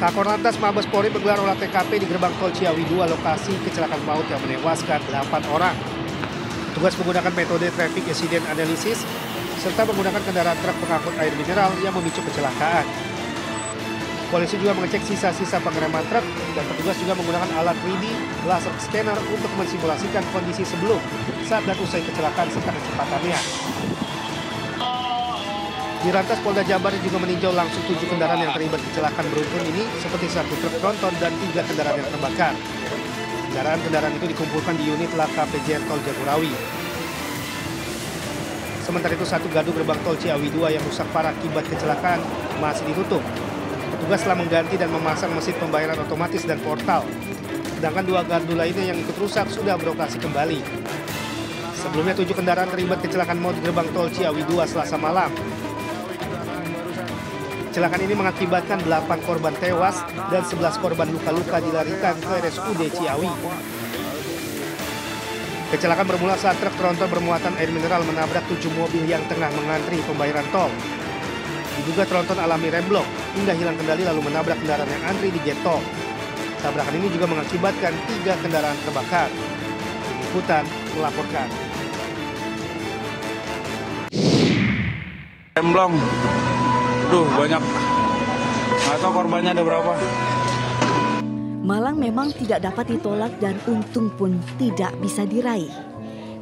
Kakor Lantas Mabes Polri menggelar olah TKP di gerbang tol Ciawi 2, lokasi kecelakaan maut yang menewaskan 8 orang. Petugas menggunakan metode traffic accident analysis serta menggunakan kendaraan truk pengangkut air mineral yang memicu kecelakaan. Polisi juga mengecek sisa-sisa pengereman truk dan petugas juga menggunakan alat 3D laser scanner untuk mensimulasikan kondisi sebelum, saat dan usai kecelakaan serta kecepatannya. Di Rantas Polda Jabar juga meninjau langsung 7 kendaraan yang terlibat kecelakaan beruntun ini, seperti 1 truk tronton dan 3 kendaraan yang terbakar. Kendaraan-kendaraan itu dikumpulkan di unit Laka PJR Tol Jagorawi. Sementara itu 1 gardu gerbang tol Ciawi 2 yang rusak parah akibat kecelakaan masih ditutup. Petugas telah mengganti dan memasang mesin pembayaran otomatis dan portal. Sedangkan 2 gardu lainnya yang ikut rusak sudah beroperasi kembali. Sebelumnya 7 kendaraan terlibat kecelakaan maut di gerbang tol Ciawi 2 Selasa malam. Kecelakaan ini mengakibatkan 8 korban tewas dan 11 korban luka-luka dilarikan ke RSUD Ciawi. Kecelakaan bermula saat truk tronton bermuatan air mineral menabrak 7 mobil yang tengah mengantri pembayaran tol. Diduga tronton alami remblong hingga hilang kendali lalu menabrak kendaraan yang antri di gate tol. Tabrakan ini juga mengakibatkan 3 kendaraan terbakar. Tim Liputan melaporkan. Remblong. Duh, banyak. Nggak tahu korbannya ada berapa. Malang memang tidak dapat ditolak dan untung pun tidak bisa diraih.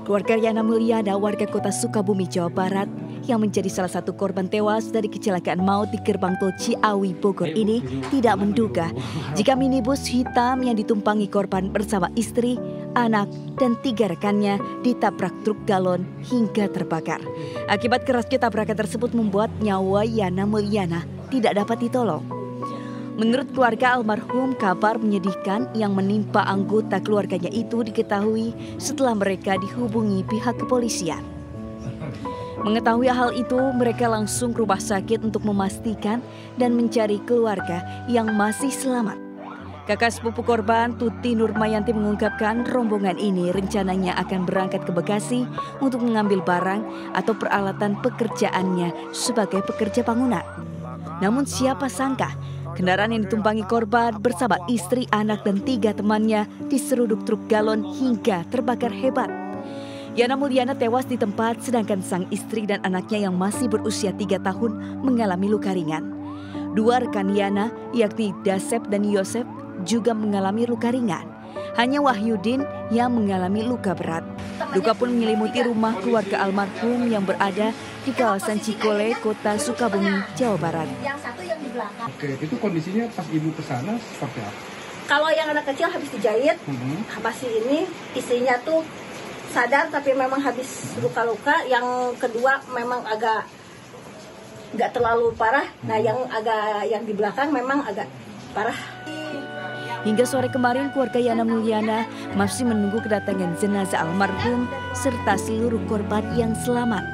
Keluarga Yana Mulyana, warga kota Sukabumi, Jawa Barat, yang menjadi salah satu korban tewas dari kecelakaan maut di gerbang tol Ciawi Bogor ini tidak menduga jika minibus hitam yang ditumpangi korban bersama istri, anak, dan 3 rekannya ditabrak truk galon hingga terbakar. Akibat kerasnya tabrakan tersebut membuat nyawa Yana Mulyana tidak dapat ditolong. Menurut keluarga almarhum, kabar menyedihkan yang menimpa anggota keluarganya itu diketahui setelah mereka dihubungi pihak kepolisian. Mengetahui hal itu, mereka langsung ke rumah sakit untuk memastikan dan mencari keluarga yang masih selamat. Kakak sepupu korban, Tuti Nurmayanti, mengungkapkan rombongan ini rencananya akan berangkat ke Bekasi untuk mengambil barang atau peralatan pekerjaannya sebagai pekerja bangunan. Namun siapa sangka, kendaraan yang ditumpangi korban bersama istri, anak, dan 3 temannya diseruduk truk galon hingga terbakar hebat. Yana Mulyana tewas di tempat, sedangkan sang istri dan anaknya yang masih berusia 3 tahun mengalami luka ringan. 2 rekan Yana, yakni Dasep dan Yosep, juga mengalami luka ringan. Hanya Wahyudin yang mengalami luka berat. Duka pun menyelimuti rumah keluarga almarhum yang berada di kawasan Cikole, kota Sukabumi, Jawa Barat. Yang satu yang di belakang. Oke, itu kondisinya pas ibu ke sana seperti apa? Kalau yang anak kecil habis dijahit, masih ini istrinya tuh sadar tapi memang habis luka-luka. Yang kedua memang agak nggak terlalu parah. Nah, yang di belakang memang agak parah. Hingga sore kemarin, keluarga Yana Mulyana masih menunggu kedatangan jenazah almarhum serta seluruh korban yang selamat.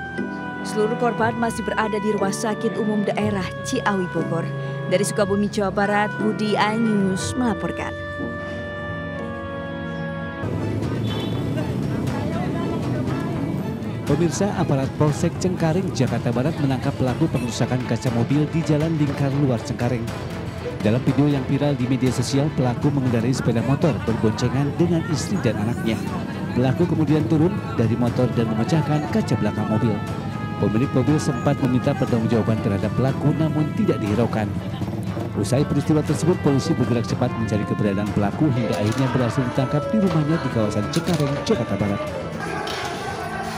Seluruh korban masih berada di Rumah Sakit Umum Daerah Ciawi Bogor. Dari Sukabumi, Jawa Barat, Budi Anyus melaporkan. Pemirsa, aparat Polsek Cengkareng, Jakarta Barat menangkap pelaku pengerusakan kaca mobil di Jalan Lingkar Luar Cengkareng. Dalam video yang viral di media sosial, pelaku mengendarai sepeda motor berboncengan dengan istri dan anaknya. Pelaku kemudian turun dari motor dan memecahkan kaca belakang mobil. Pemilik mobil sempat meminta pertanggungjawaban terhadap pelaku, namun tidak dihiraukan. Usai peristiwa tersebut, polisi bergerak cepat mencari keberadaan pelaku hingga akhirnya berhasil ditangkap di rumahnya di kawasan Cengkareng, Jakarta Barat.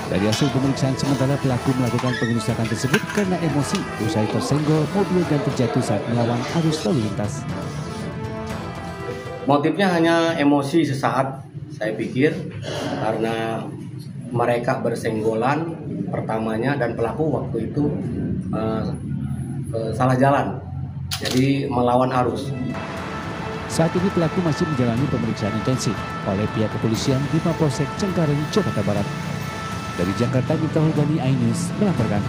Dari hasil pemeriksaan sementara, pelaku melakukan pengerusakan tersebut karena emosi usai tersenggol mobil dan terjatuh saat melawan arus lalu lintas. Motifnya hanya emosi sesaat, saya pikir, karena mereka bersenggolan pertamanya dan pelaku waktu itu salah jalan, jadi melawan arus. Saat ini pelaku masih menjalani pemeriksaan intensif oleh pihak kepolisian di Mapolsek Cengkareng, Jakarta Barat. Dari Jakarta, Miftahul Gani, iNews melaporkan.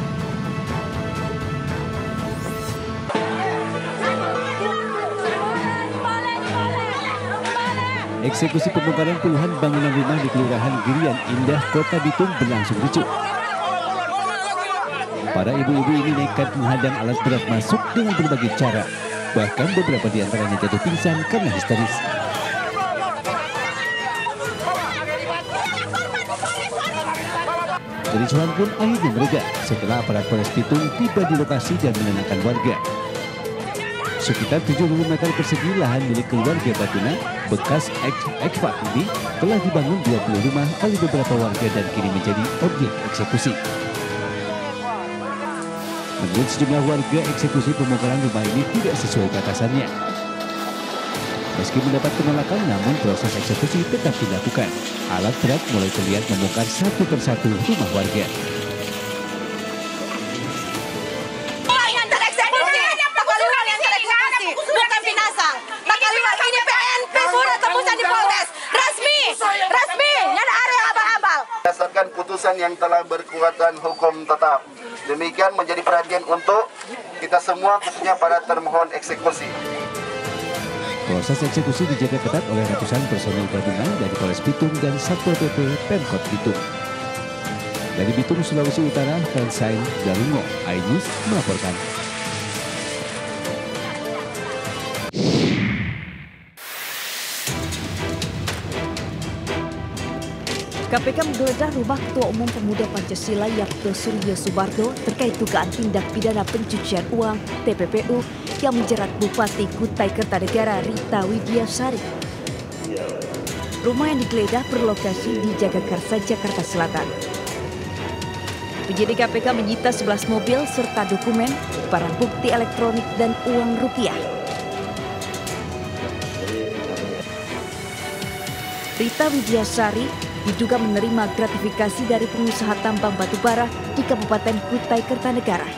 Eksekusi pembongkaran puluhan bangunan rumah di Kelurahan Girian Indah, Kota Bitung berlangsung ricuh. Para ibu-ibu ini nekat menghadang alat berat masuk dengan berbagai cara. bahkan beberapa di antaranya jatuh pingsan karena histeris. Kericuhan pun akhirnya mereda setelah aparat Polres Bitung tiba di lokasi dan menenangkan warga. Sekitar 70 meter persegi lahan milik keluarga Batuna, bekas ekvat ini telah dibangun 20 rumah oleh beberapa warga dan kini menjadi objek eksekusi. Menurut sejumlah warga, eksekusi pembongkaran rumah ini tidak sesuai batasannya. Meski mendapat penolakan, namun proses eksekusi tetap dilakukan. Alat berat mulai terlihat membongkar satu persatu rumah warga. Berdasarkan putusan yang telah berkekuatan hukum tetap. Demikian menjadi perhatian untuk kita semua, khususnya para termohon eksekusi. Proses eksekusi dijaga ketat oleh ratusan personel gabungan dari Polres Bitung dan Satpol PP Pemkot Bitung. Dari Bitung, Sulawesi Utara, Fransain Galungo, iNews melaporkan. KPK menggeledah rumah Ketua Umum Pemuda Pancasila Yakto Suryo Subarto terkait dugaan tindak pidana pencucian uang (TPPU) yang menjerat Bupati Kutai Kertanegara Rita Widiasari. Rumah yang digeledah berlokasi di Jagakarsa, Jakarta Selatan. Penyidik KPK menyita 11 mobil serta dokumen, barang bukti elektronik dan uang rupiah. Rita Widiasari diduga menerima gratifikasi dari pengusaha tambang batubara di Kabupaten Kutai Kertanegara.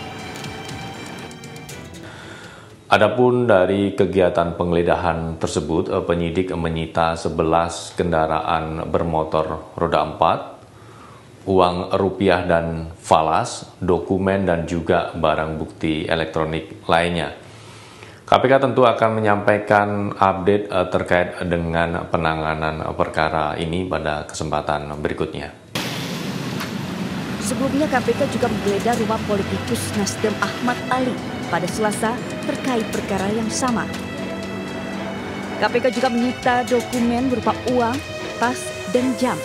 Adapun dari kegiatan penggeledahan tersebut, penyidik menyita 11 kendaraan bermotor roda 4, uang rupiah dan falas, dokumen dan juga barang bukti elektronik lainnya. KPK tentu akan menyampaikan update terkait dengan penanganan perkara ini pada kesempatan berikutnya. Sebelumnya KPK juga menggeledah rumah politikus Nasdem Ahmad Ali pada Selasa terkait perkara yang sama. KPK juga menyita dokumen berupa uang, tas, dan jam.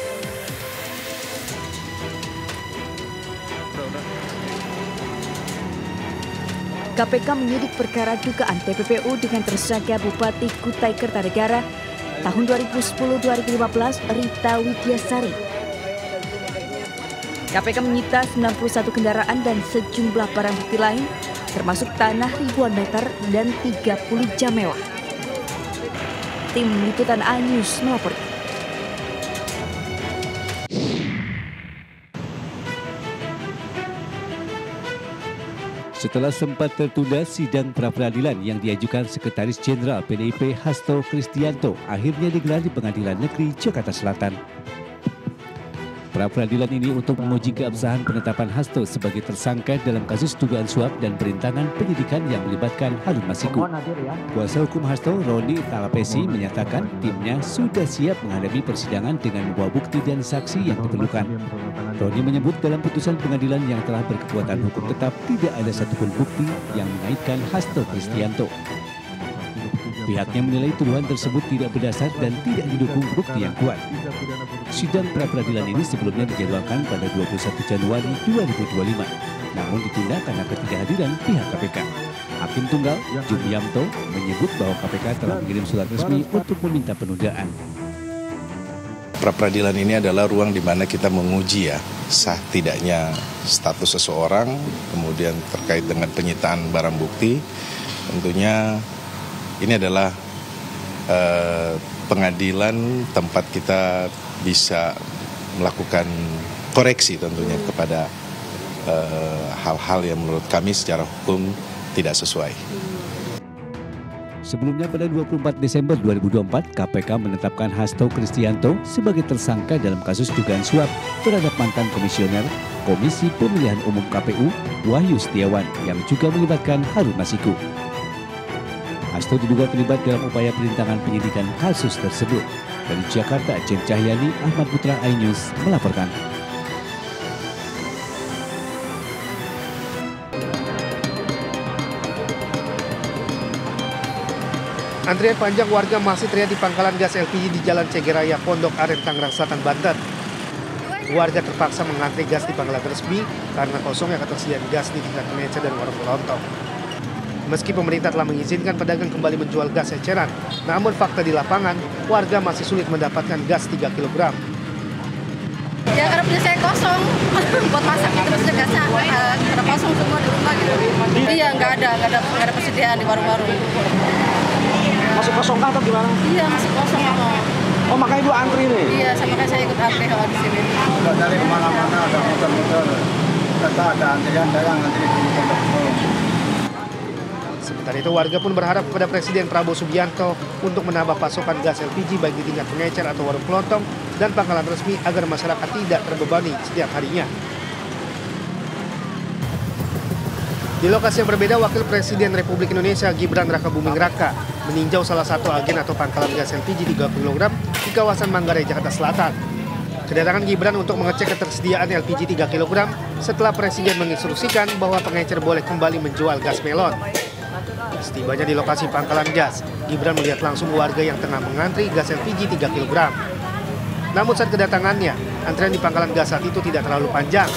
KPK menyidik perkara dugaan TPPU dengan tersangka Bupati Kutai Kertanegara tahun 2010-2015 Rita Widiasari. KPK menyita 91 kendaraan dan sejumlah barang bukti lain, termasuk tanah ribuan meter dan 30 jam mewah. Tim Liputan iNews melaporkan. Setelah sempat tertunda, sidang pra-peradilan yang diajukan Sekretaris Jenderal PDIP Hasto Kristianto akhirnya digelar di Pengadilan Negeri Jakarta Selatan. Pra-peradilan ini untuk menguji keabsahan penetapan Hasto sebagai tersangka dalam kasus dugaan suap dan perintangan penyidikan yang melibatkan Harun Masiku. Kuasa hukum Hasto, Roni Talapesi, menyatakan timnya sudah siap menghadapi persidangan dengan membawa bukti dan saksi yang diperlukan. Roni menyebut dalam putusan pengadilan yang telah berkekuatan hukum tetap tidak ada satupun bukti yang mengaitkan Hasto Kristianto. Pihaknya menilai tuduhan tersebut tidak berdasar dan tidak didukung bukti yang kuat. Sidang pra-peradilan ini sebelumnya dijadwalkan pada 21 Januari 2025, namun ditunda karena ketidakhadiran pihak KPK. Hakim Tunggal, Jumiamto, menyebut bahwa KPK telah mengirim surat resmi untuk meminta penundaan. Pra-peradilan ini adalah ruang di mana kita menguji sah tidaknya status seseorang, kemudian terkait dengan penyitaan barang bukti. Tentunya ini adalah pengadilan tempat kita bisa melakukan koreksi tentunya kepada hal-hal yang menurut kami secara hukum tidak sesuai. Sebelumnya pada 24 Desember 2024, KPK menetapkan Hasto Kristianto sebagai tersangka dalam kasus dugaan suap terhadap mantan komisioner Komisi Pemilihan Umum KPU Wahyu Setiawan yang juga melibatkan Harun Masiku. Hasto diduga terlibat dalam upaya perintangan penyidikan kasus tersebut. Dari Jakarta, Jen Cahyani, Ahmad Putra, iNews melaporkan. Antrian panjang warga masih terlihat di pangkalan gas LPG di Jalan Cegeraya, Pondok Aren, Tangerang Selatan, Banten. Warga terpaksa mengantri gas di pangkalan resmi karena kosongnya ketersediaan gas di tingkat pengecer dan warung kelontong. Meski pemerintah telah mengizinkan pedagang kembali menjual gas eceran, namun fakta di lapangan, warga masih sulit mendapatkan gas 3 kg. Ya karena punya saya kosong, buat masak gitu, maksudnya gasnya karena kosong semua di rumah gitu. Iya, nggak ada persediaan di warung-warung. Masih kosong atau gimana? Iya, masih kosong. Oh, makanya Ibu antri nih? Iya, makanya saya ikut antri kalau di sini. Kalau dari kemana-mana ada muter-muter, kata ada antrian, saya ngantri di pondok. Sementara itu warga pun berharap kepada Presiden Prabowo Subianto untuk menambah pasokan gas LPG bagi tingkat pengecer atau warung kelontong dan pangkalan resmi agar masyarakat tidak terbebani setiap harinya. Di lokasi yang berbeda, Wakil Presiden Republik Indonesia Gibran Rakabuming Raka meninjau salah satu agen atau pangkalan gas LPG 3 kg di kawasan Manggarai, Jakarta Selatan. Kedatangan Gibran untuk mengecek ketersediaan LPG 3 kg setelah Presiden menginstruksikan bahwa pengecer boleh kembali menjual gas melon. Setibanya di lokasi pangkalan gas, Gibran melihat langsung warga yang tengah mengantri gas LPG 3 kg. Namun saat kedatangannya, antrean di pangkalan gas saat itu tidak terlalu panjang.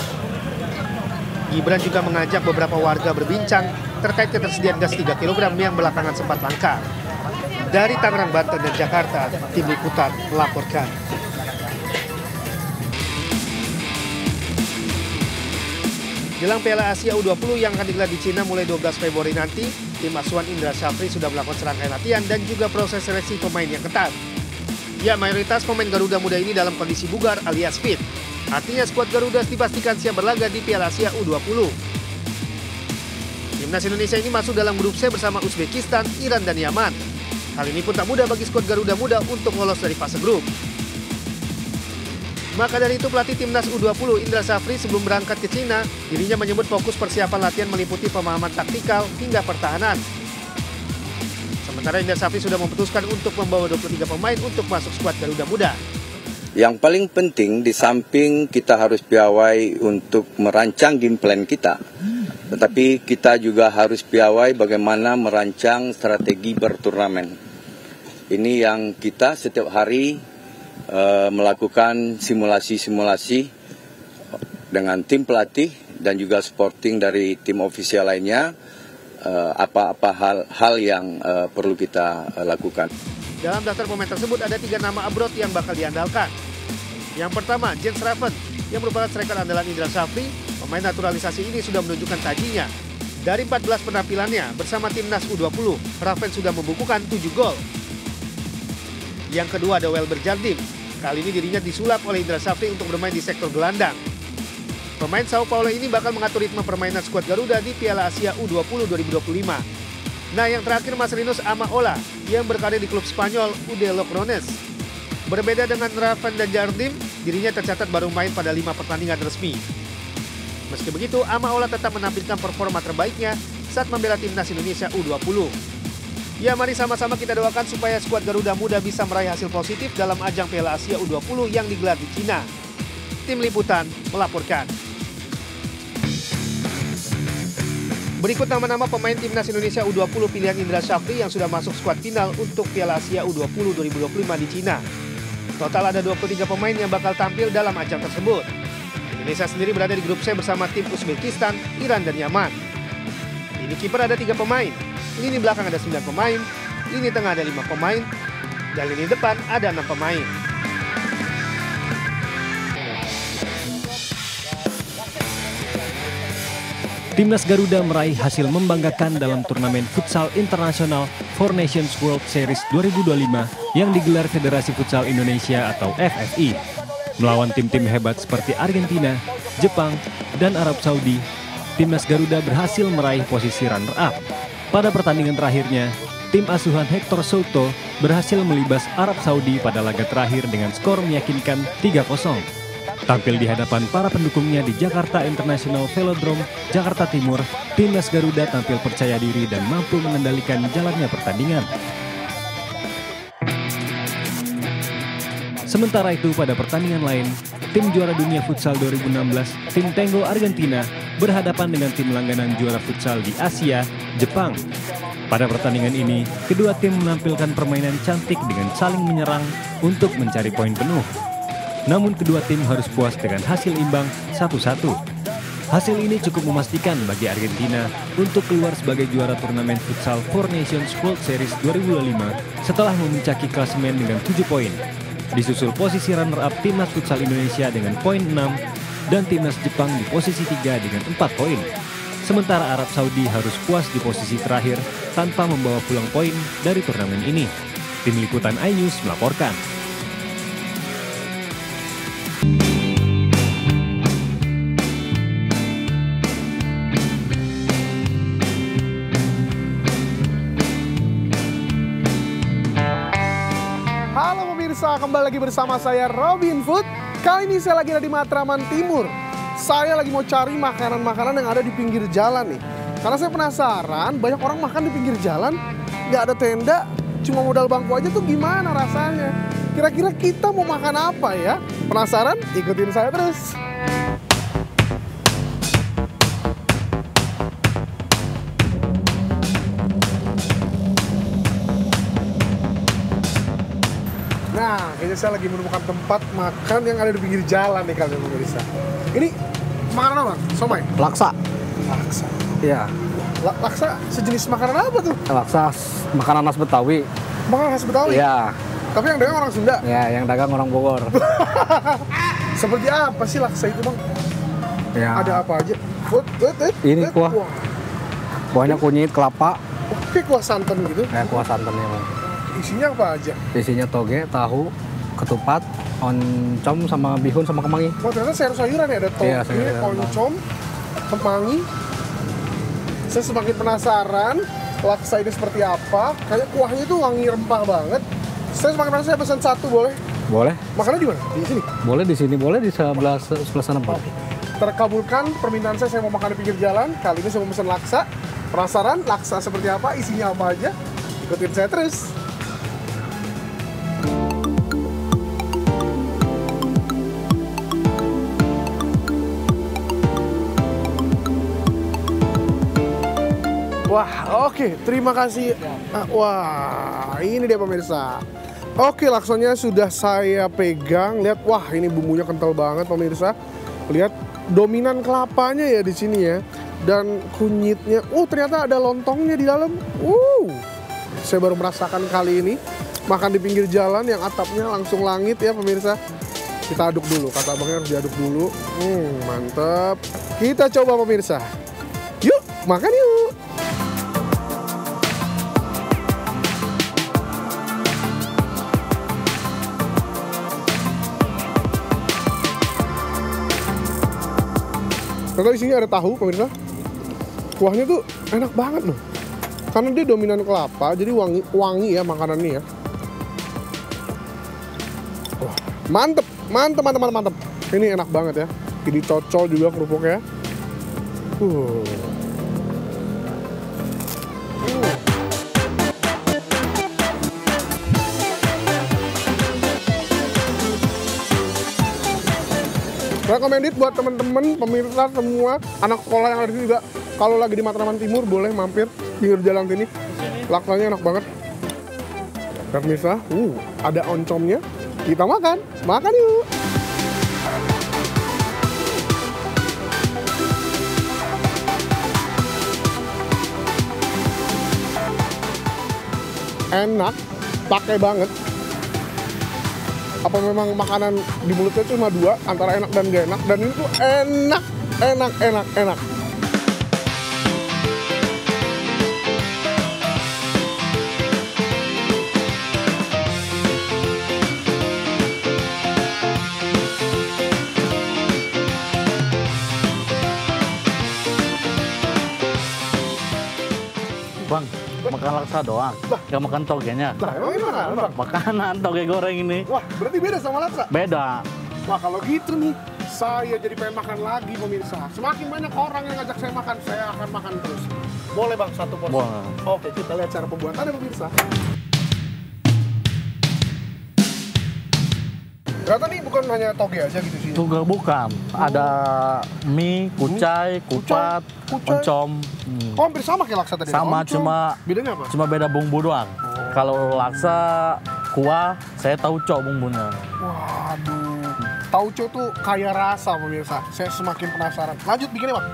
Gibran juga mengajak beberapa warga berbincang terkait ketersediaan gas 3 kg yang belakangan sempat langka. Dari Tangerang, Banten, dan Jakarta, Tim Liputan melaporkan. Jelang Piala Asia U20 yang akan digelar di Cina mulai 12 Februari nanti, tim asuhan Indra Syafri sudah melakukan serangkaian latihan dan juga proses seleksi pemain yang ketat. Ya, mayoritas pemain Garuda Muda ini dalam kondisi bugar alias fit. Artinya skuad Garuda dipastikan siap berlaga di Piala Asia U20. Timnas Indonesia ini masuk dalam grup C bersama Uzbekistan, Iran, dan Yaman. Hal ini pun tak mudah bagi skuad Garuda Muda untuk lolos dari fase grup. Maka dari itu pelatih Timnas U20 Indra Syafri sebelum berangkat ke Cina, dirinya menyebut fokus persiapan latihan meliputi pemahaman taktikal hingga pertahanan. Sementara Indra Syafri sudah memutuskan untuk membawa 23 pemain untuk masuk skuad Garuda Muda. Yang paling penting di samping kita harus piawai untuk merancang game plan kita, tetapi kita juga harus piawai bagaimana merancang strategi berturnamen. Ini yang kita setiap hari melakukan simulasi-simulasi dengan tim pelatih dan juga sporting dari tim ofisial lainnya, apa-apa hal yang perlu kita lakukan. Dalam daftar pemain tersebut ada 3 nama abroad yang bakal diandalkan. Yang pertama, Jens Raven, yang merupakan striker andalan Indra Syafri. Pemain naturalisasi ini sudah menunjukkan tajinya. Dari 14 penampilannya bersama Timnas U20, Raven sudah membukukan 7 gol. Yang kedua ada Welber Jardim. Kali ini dirinya disulap oleh Indra Syafri untuk bermain di sektor gelandang. Pemain Sao Paulo ini bakal mengatur ritme permainan skuad Garuda di Piala Asia U20 2025. Nah, yang terakhir Marcelinus Amaola yang berkarir di klub Spanyol UD Logroñés. Berbeda dengan Raven dan Jardim, dirinya tercatat baru main pada 5 pertandingan resmi. Meski begitu, Amaola tetap menampilkan performa terbaiknya saat membela Timnas Indonesia U20. Ya, mari sama-sama kita doakan supaya skuad Garuda Muda bisa meraih hasil positif dalam ajang Piala Asia U20 yang digelar di Cina. Tim Liputan melaporkan. Berikut nama-nama pemain Timnas Indonesia U20 pilihan Indra Syafri yang sudah masuk skuad final untuk Piala Asia U20 2025 di Cina. Total ada 23 pemain yang bakal tampil dalam ajang tersebut. Indonesia sendiri berada di grup C bersama tim Uzbekistan, Iran, dan Yaman. Lini kiper ada 3 pemain, lini belakang ada 9 pemain, lini tengah ada 5 pemain, dan lini depan ada 6 pemain. Timnas Garuda meraih hasil membanggakan dalam turnamen futsal internasional Four Nations World Series 2025 yang digelar Federasi Futsal Indonesia atau FFI. Melawan tim-tim hebat seperti Argentina, Jepang, dan Arab Saudi, Timnas Garuda berhasil meraih posisi runner-up. Pada pertandingan terakhirnya, tim asuhan Hector Souto berhasil melibas Arab Saudi pada laga terakhir dengan skor meyakinkan 3-0. Tampil di hadapan para pendukungnya di Jakarta International Velodrome, Jakarta Timur, Timnas Garuda tampil percaya diri dan mampu mengendalikan jalannya pertandingan. Sementara itu pada pertandingan lain, tim juara dunia futsal 2016, tim Tengo Argentina, berhadapan dengan tim langganan juara futsal di Asia, Jepang. Pada pertandingan ini, kedua tim menampilkan permainan cantik dengan saling menyerang untuk mencari poin penuh. Namun kedua tim harus puas dengan hasil imbang 1-1. Hasil ini cukup memastikan bagi Argentina untuk keluar sebagai juara turnamen futsal Four Nations World Series 2025 setelah memuncaki klasemen dengan 7 poin. Disusul posisi runner-up Timnas Futsal Indonesia dengan poin 6 dan Timnas Jepang di posisi 3 dengan 4 poin. Sementara Arab Saudi harus puas di posisi terakhir tanpa membawa pulang poin dari turnamen ini. Tim Liputan iNews melaporkan. Halo pemirsa, kembali lagi bersama saya Robin Food. Kali ini saya lagi ada di Matraman Timur. Saya lagi mau cari makanan-makanan yang ada di pinggir jalan nih. Karena saya penasaran, banyak orang makan di pinggir jalan, nggak ada tenda, cuma modal bangku aja tuh gimana rasanya? Kira-kira kita mau makan apa ya? Penasaran? Ikutin saya terus. Nah, kayaknya saya lagi menemukan tempat makan yang ada di pinggir jalan nih kalian pemirsa. Ini makanan apa? Somai? Laksa. Laksa. Iya. Laksa sejenis makanan apa tuh? Laksa makanan khas Betawi. Makanan khas Betawi? Iya. Tapi yang dagang orang Sunda? Ya, yang dagang orang Bogor. Seperti apa sih laksa itu, Bang? Ya. Ada apa aja? Ini kuah. Kuahnya kunyit, kelapa. Oke, kuah santan gitu? Ya, kuah santannya, Bang. Isinya apa aja? Isinya toge, tahu, ketupat, oncom, sama bihun, sama kemangi. Oh, ternyata sayur-sayuran ya? Ada toge, iya, oncom, kemangi. Saya semakin penasaran laksa ini seperti apa. Kayak kuahnya itu wangi rempah banget. Saya semakin penasaran, saya pesan satu boleh? Boleh. Makannya di mana? Di sini? Boleh di sini, boleh di sebelah sana, Pak. Terkabulkan permintaan saya mau makan di pinggir jalan. Kali ini saya mau pesan laksa. Penasaran laksa seperti apa, isinya apa aja? Ikutin saya terus. Wah, oke, terima kasih. Wah, ini dia pemirsa. Oke, laksanya sudah saya pegang. Lihat, wah ini bumbunya kental banget pemirsa. Lihat, dominan kelapanya ya di sini ya. Dan kunyitnya, ternyata ada lontongnya di dalam. Saya baru merasakan kali ini. Makan di pinggir jalan yang atapnya langsung langit ya pemirsa. Kita aduk dulu, kata abangnya harus diaduk dulu. Mantep. Kita coba pemirsa. Yuk, makan yuk. Ternyata isinya ada tahu pemirsa. Kuahnya tuh enak banget loh. Karena dia dominan kelapa, jadi wangi ya makanannya ya. Wah, mantep. Ini enak banget ya. Ini cocol juga kerupuknya. Recommended buat teman-teman, pemirsa semua, anak sekolah yang ada di sini juga. Kalau lagi di Matraman Timur boleh mampir pinggir jalan sini. Laksanya enak banget. Dan pemirsa, ada oncomnya. Kita makan yuk. Enak, pakai banget. Apa memang makanan di mulutnya cuma dua, antara enak dan gak enak. Dan ini tuh enak. Bang, makan laksa doang, nggak makan togenya. Nah, emang ini makanan, Bang? Makanan toge goreng ini. Wah, berarti beda sama laksa? Beda. Wah, kalau gitu nih, saya jadi pengen makan lagi pemirsa. Semakin banyak orang yang ngajak saya makan, saya akan makan terus. Boleh Bang, satu porsi? Boleh. Oke, kita lihat cara pembuatannya pemirsa. Ternyata nih bukan hanya toge aja gitu sih. Juga bukan. Ada mie, kucai, kupat, oncom. Oh, hampir sama kayak laksa tadi. Sama, oncom. Bedanya apa? Cuma beda bumbu doang. Kalau laksa kuah, saya tauco bumbunya. Waduh, tauco tuh kaya rasa pemirsa. Saya semakin penasaran. Lanjut bikinnya, Bang.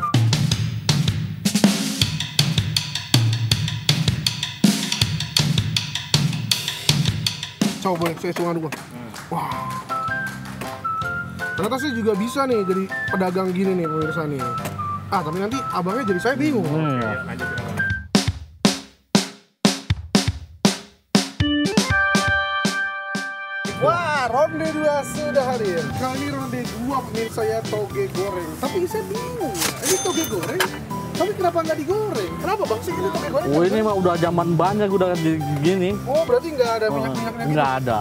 Coba boleh saya cuma dulu. Wah. Ternyata saya juga bisa nih jadi pedagang gini nih pemirsa nih. Ah, tapi nanti abangnya jadi saya bingung. Wah, ronde 2 sudah hadir. Kali ini ronde 2 pemirsa ya, toge goreng. Tapi saya bingung, ini toge goreng, tapi kenapa nggak digoreng? Kenapa bang sih ini toge goreng? Oh, ini mah udah zaman banyak udah gini. Oh, berarti nggak ada minyak-minyaknya gitu? Nggak ada.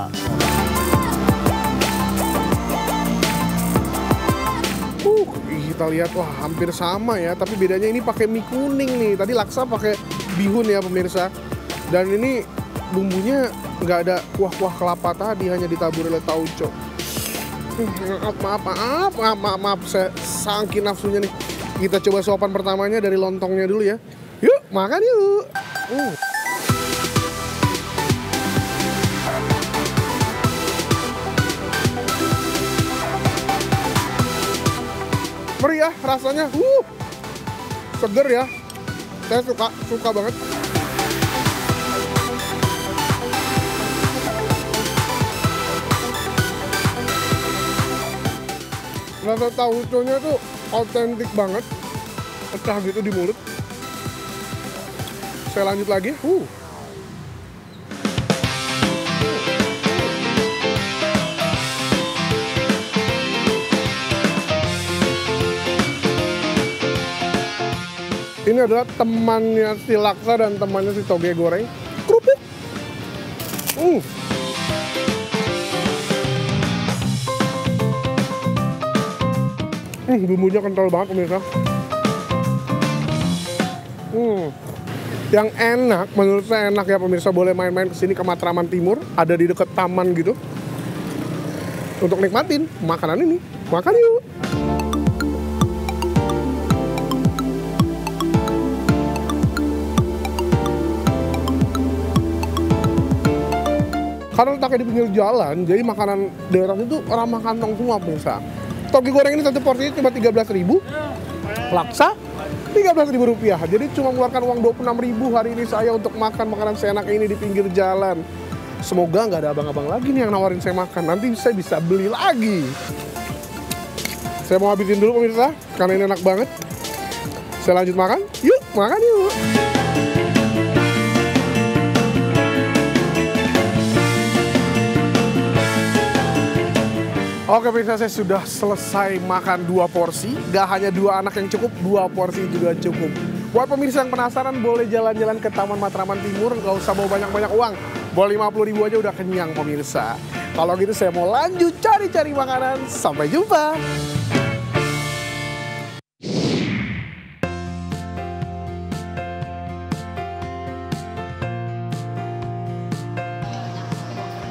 Kita lihat, wah hampir sama ya, tapi bedanya ini pakai mie kuning nih. Tadi laksa pakai bihun ya pemirsa. Dan ini bumbunya nggak ada kuah-kuah kelapa tadi, hanya ditaburi oleh tauco. Maaf, saya saking nafsunya nih. Kita coba suapan pertamanya dari lontongnya dulu ya. Yuk, makan yuk. Meriah rasanya, seger ya. Saya suka banget. Rasa tauconya tuh autentik banget, pecah gitu di mulut. Saya lanjut lagi. Ini adalah temannya si laksa dan temannya si toge goreng. Kerupuk. Bumbunya kental banget pemirsa. Yang enak, menurut saya enak ya pemirsa, boleh main-main ke sini ke Matraman Timur, ada di dekat taman gitu. Untuk nikmatin makanan ini. Makan yuk. Karena letaknya di pinggir jalan, jadi makanan daerah itu ramah kantong semua pemirsa. Toge goreng ini satu porsinya cuma 13.000, laksa 13.000 rupiah. Jadi cuma mengeluarkan uang 26.000 hari ini saya untuk makan makanan seenak ini di pinggir jalan. Semoga nggak ada abang-abang lagi nih yang nawarin saya makan. Nanti saya bisa beli lagi. Saya mau habisin dulu pemirsa, karena ini enak banget. Saya lanjut makan. Yuk, makan yuk. Oke pemirsa, saya sudah selesai makan 2 porsi. Gak hanya 2 anak yang cukup, 2 porsi juga cukup. Buat pemirsa yang penasaran, boleh jalan-jalan ke Taman Matraman Timur. Gak usah bawa banyak-banyak uang. Bawa 50.000 aja udah kenyang pemirsa. Kalau gitu saya mau lanjut cari-cari makanan. Sampai jumpa.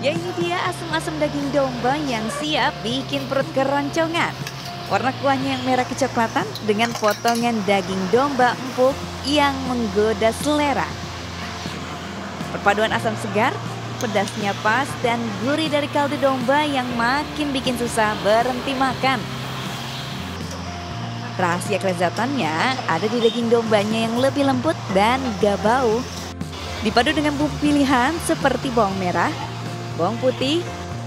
Ya ini dia asam-asam daging domba yang siap bikin perut keroncongan. Warna kuahnya yang merah kecoklatan dengan potongan daging domba empuk yang menggoda selera. Perpaduan asam segar, pedasnya pas dan gurih dari kaldu domba yang makin bikin susah berhenti makan. Rahasia kelezatannya ada di daging dombanya yang lebih lembut dan gak bau. Dipadu dengan bumbu pilihan seperti bawang merah, bawang putih,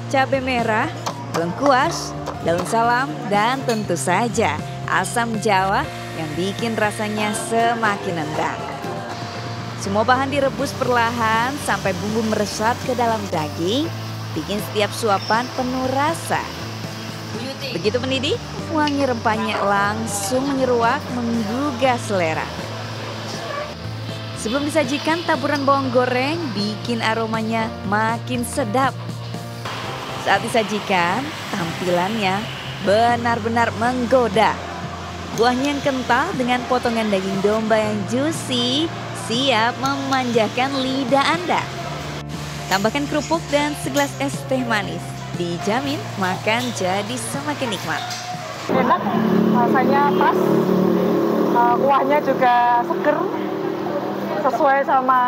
cabai merah, lengkuas, daun salam, dan tentu saja asam jawa yang bikin rasanya semakin nendang. Semua bahan direbus perlahan sampai bumbu meresap ke dalam daging, bikin setiap suapan penuh rasa. Begitu mendidih, wangi rempahnya langsung menyeruak menggugah selera. Sebelum disajikan, taburan bawang goreng bikin aromanya makin sedap. Saat disajikan, tampilannya benar-benar menggoda. Kuahnya yang kental dengan potongan daging domba yang juicy, siap memanjakan lidah Anda. Tambahkan kerupuk dan segelas es teh manis. dijamin makan jadi semakin nikmat. Enak, rasanya pas, kuahnya juga seger, sesuai sama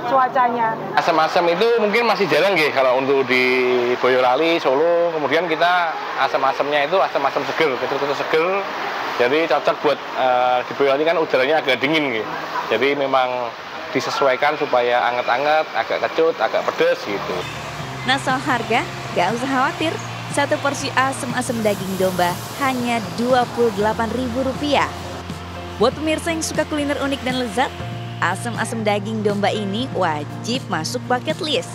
cuacanya. Asam-asam itu mungkin masih jarang kalau untuk di Boyolali, Solo. Kemudian kita asam-asamnya itu asam-asam seger, ketul-ketul seger. Jadi cocok buat di Boyolali kan udaranya agak dingin Jadi memang disesuaikan supaya anget-anget, agak kecut, agak pedas gitu. Nah soal harga, gak usah khawatir. Satu porsi asam-asam daging domba hanya Rp28.000. Buat pemirsa yang suka kuliner unik dan lezat, asam-asam daging domba ini wajib masuk bucket list.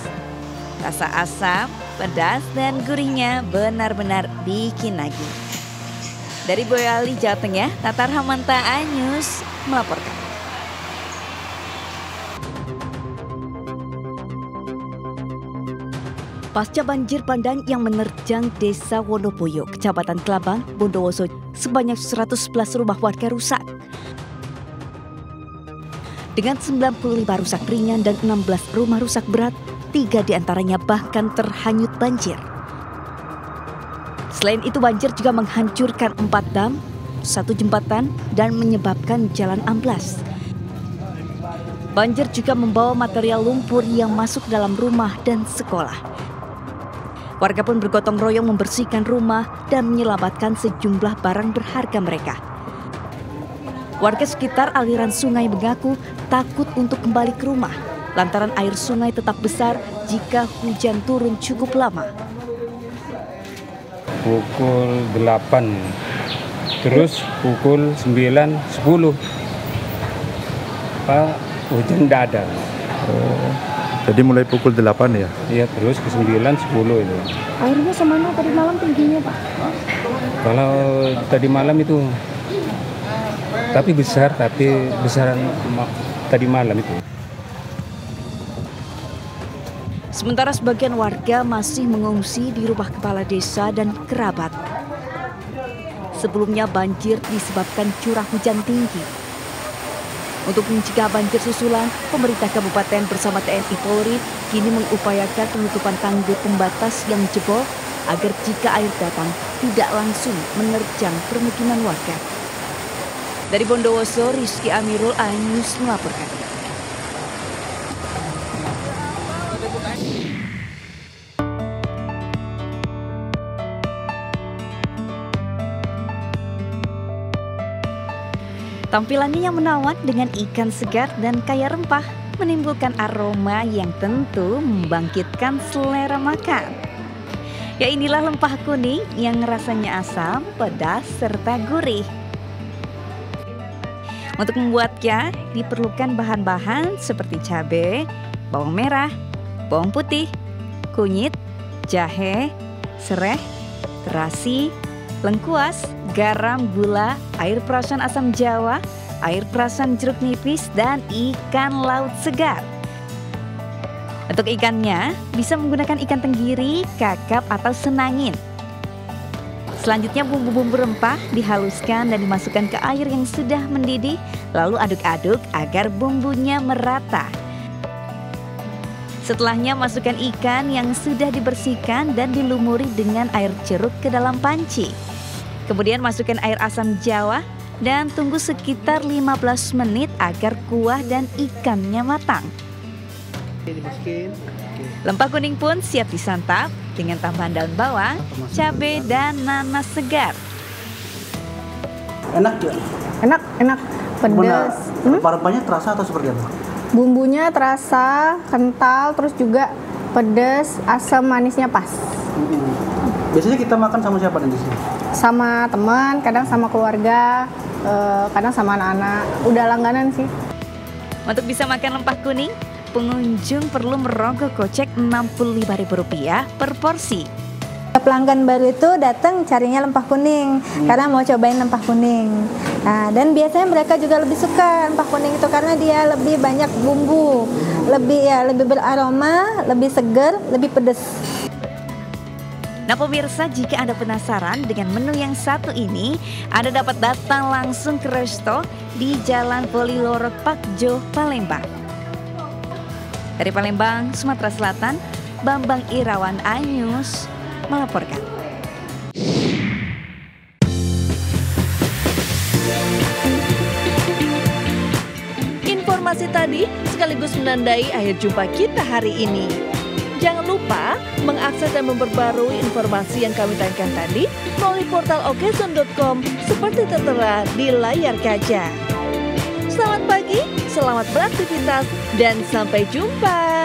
Rasa asam, pedas, dan gurihnya benar-benar bikin nagih. Dari Boyolali, Jawa Tengah, Tatar Hamanta News melaporkan. Pasca banjir bandang yang menerjang Desa Wonoboyo, Kecamatan Kelabang, Bondowoso, sebanyak 111 rumah warga rusak. Dengan 95 rusak ringan dan 16 rumah rusak berat, 3 diantaranya bahkan terhanyut banjir. Selain itu banjir juga menghancurkan 4 dam, 1 jembatan, dan menyebabkan jalan amblas. Banjir juga membawa material lumpur yang masuk dalam rumah dan sekolah. Warga pun bergotong royong membersihkan rumah dan menyelamatkan sejumlah barang berharga mereka. Warga sekitar aliran sungai mengaku takut untuk kembali ke rumah lantaran air sungai tetap besar jika hujan turun cukup lama. Pukul 8, terus pukul 9, 10. Hujan tidak ada. Jadi mulai pukul 8 ya? Iya, terus ke 9, 10 itu. Airnya semana tadi malam tingginya, Pak? Kalau tadi malam itu, tapi besar, tapi besaran tadi malam itu. Sementara sebagian warga masih mengungsi di rumah kepala desa dan kerabat. Sebelumnya banjir disebabkan curah hujan tinggi. Untuk mencegah banjir susulan, pemerintah kabupaten bersama TNI Polri kini mengupayakan penutupan tanggul pembatas yang jebol agar jika air datang tidak langsung menerjang permukiman warga. Dari Bondowoso, Rizky Amirul, News melaporkan. Tampilannya yang menawan dengan ikan segar dan kaya rempah menimbulkan aroma yang tentu membangkitkan selera makan. Ya inilah lempah kuning yang rasanya asam, pedas, serta gurih. Untuk membuatnya diperlukan bahan-bahan seperti cabai, bawang merah, bawang putih, kunyit, jahe, serai, terasi, lengkuas, garam, gula, air perasan asam jawa, air perasan jeruk nipis, dan ikan laut segar. Untuk ikannya, bisa menggunakan ikan tenggiri, kakap, atau senangin. Selanjutnya bumbu-bumbu rempah dihaluskan dan dimasukkan ke air yang sudah mendidih, lalu aduk-aduk agar bumbunya merata. Setelahnya masukkan ikan yang sudah dibersihkan dan dilumuri dengan air jeruk ke dalam panci. Kemudian masukkan air asam jawa dan tunggu sekitar 15 menit agar kuah dan ikannya matang. Lempah kuning pun siap disantap dengan tambahan daun bawang, cabai, dan nanas segar. Enak ya? Enak, pedas. Rempah-rempahnya terasa atau seperti apa? Bumbunya terasa, kental, terus juga pedas, asam manisnya pas. Biasanya kita makan sama siapa di sini? Sama teman, kadang sama keluarga, kadang sama anak-anak. Udah langganan sih. Untuk bisa makan lempah kuning, pengunjung perlu merogoh kocek Rp65.000 per porsi. Pelanggan baru itu datang carinya lempah kuning karena mau cobain lempah kuning. Nah, dan biasanya mereka juga lebih suka lempah kuning itu karena dia lebih banyak bumbu, lebih beraroma, lebih segar, lebih pedas. Nah pemirsa, jika Anda penasaran dengan menu yang satu ini, Anda dapat datang langsung ke resto di Jalan Poliloro Pakjo, Palembang. Dari Palembang, Sumatera Selatan, Bambang Irawan, News melaporkan. Informasi tadi sekaligus menandai akhir jumpa kita hari ini. Jangan lupa mengakses dan memperbarui informasi yang kami tayangkan tadi melalui portal okezone.com seperti tertera di layar kaca. Selamat pagi, selamat beraktivitas, dan sampai jumpa.